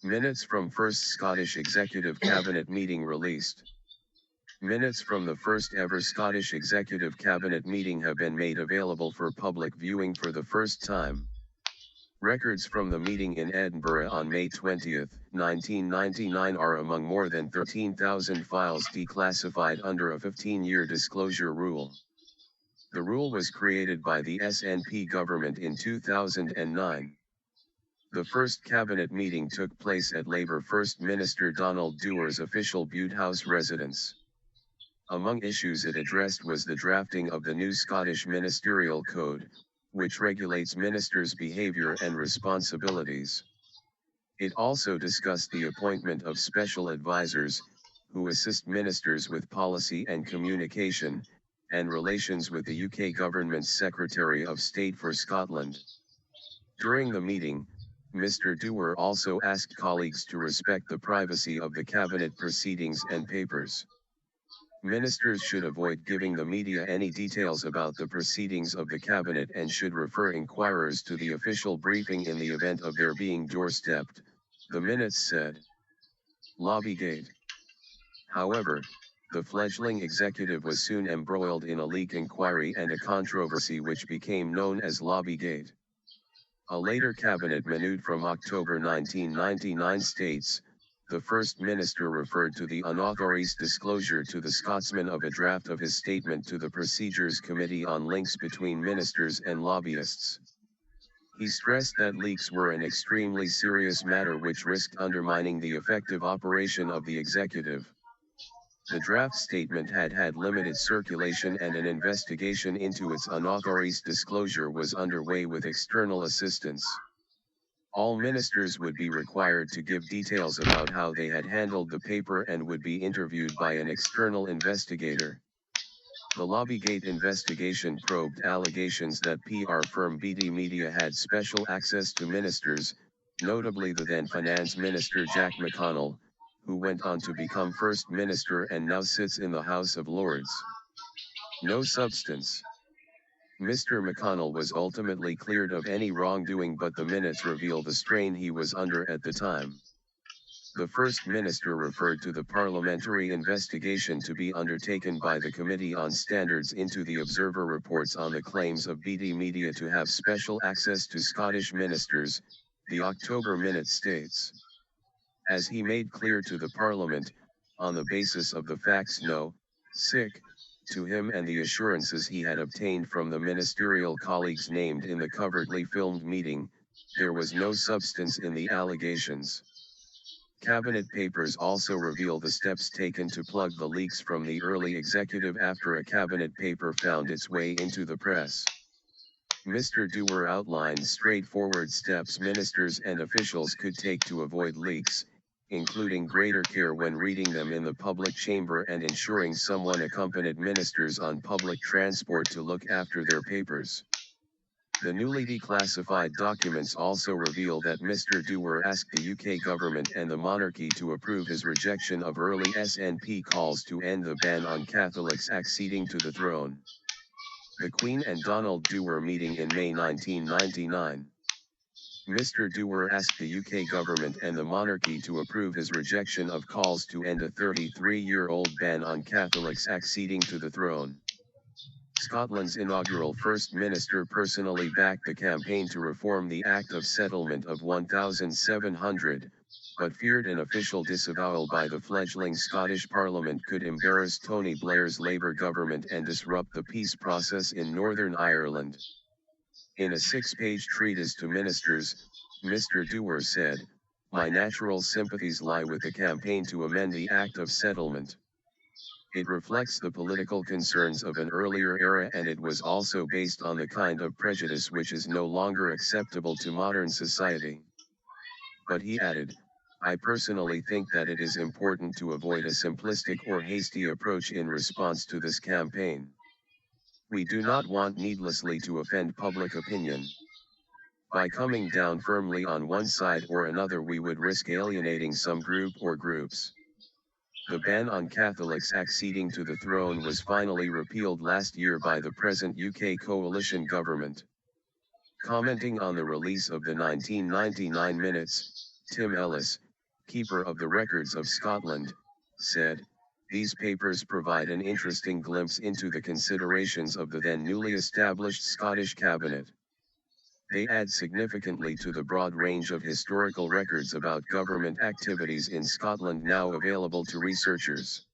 Minutes from first Scottish Executive Cabinet meeting released. Minutes from the first ever Scottish Executive Cabinet meeting have been made available for public viewing for the first time. Records from the meeting in Edinburgh on May 20, 1999 are among more than 13,000 files declassified under a 15-year disclosure rule. The rule was created by the SNP government in 2009. The first cabinet meeting took place at Labour First Minister Donald Dewar's official Bute House residence. Among issues it addressed was the drafting of the new Scottish Ministerial Code, which regulates ministers' behaviour and responsibilities. It also discussed the appointment of special advisers, who assist ministers with policy and communication, and relations with the UK government's Secretary of State for Scotland. During the meeting, Mr. Dewar also asked colleagues to respect the privacy of the cabinet proceedings and papers. Ministers should avoid giving the media any details about the proceedings of the cabinet and should refer inquirers to the official briefing in the event of their being doorstepped, the minutes said. Lobbygate. However, the fledgling executive was soon embroiled in a leak inquiry and a controversy which became known as Lobbygate. A later cabinet minute from October 1999 states, the First Minister referred to the unauthorised disclosure to the Scotsman of a draft of his statement to the Procedures Committee on links between ministers and lobbyists. He stressed that leaks were an extremely serious matter which risked undermining the effective operation of the executive. The draft statement had had limited circulation and an investigation into its unauthorised disclosure was underway with external assistance. All ministers would be required to give details about how they had handled the paper and would be interviewed by an external investigator. The Lobbygate investigation probed allegations that PR firm BT Media had special access to ministers, notably the then Finance Minister Jack McConnell, who went on to become First Minister and now sits in the House of Lords. No substance. Mr. McConnell was ultimately cleared of any wrongdoing, but the minutes reveal the strain he was under at the time. The First Minister referred to the parliamentary investigation to be undertaken by the Committee on Standards into the Observer reports on the claims of BT Media to have special access to Scottish ministers, the October minute states. As he made clear to the Parliament, on the basis of the facts known to him and the assurances he had obtained from the ministerial colleagues named in the covertly filmed meeting, there was no substance in the allegations. Cabinet papers also reveal the steps taken to plug the leaks from the early executive after a cabinet paper found its way into the press. Mr. Dewar outlined straightforward steps ministers and officials could take to avoid leaks, including greater care when reading them in the public chamber and ensuring someone accompanied ministers on public transport to look after their papers. The newly declassified documents also reveal that Mr. Dewar asked the UK government and the monarchy to approve his rejection of early SNP calls to end the ban on Catholics acceding to the throne. The Queen and Donald Dewar meeting in May 1999. Mr. Dewar asked the UK government and the monarchy to approve his rejection of calls to end a 33-year-old ban on Catholics acceding to the throne. Scotland's inaugural First Minister personally backed the campaign to reform the Act of Settlement of 1700, but feared an official disavowal by the fledgling Scottish Parliament could embarrass Tony Blair's Labour government and disrupt the peace process in Northern Ireland. In a 6-page treatise to ministers, Mr. Dewar said, "My natural sympathies lie with the campaign to amend the Act of Settlement. It reflects the political concerns of an earlier era and it was also based on the kind of prejudice which is no longer acceptable to modern society." But he added, "I personally think that it is important to avoid a simplistic or hasty approach in response to this campaign. We do not want needlessly to offend public opinion. By coming down firmly on one side or another we would risk alienating some group or groups." The ban on Catholics acceding to the throne was finally repealed last year by the present UK coalition government. Commenting on the release of the 1999 minutes, Tim Ellis, Keeper of the Records of Scotland, said, "These papers provide an interesting glimpse into the considerations of the then newly established Scottish Cabinet. They add significantly to the broad range of historical records about government activities in Scotland now available to researchers.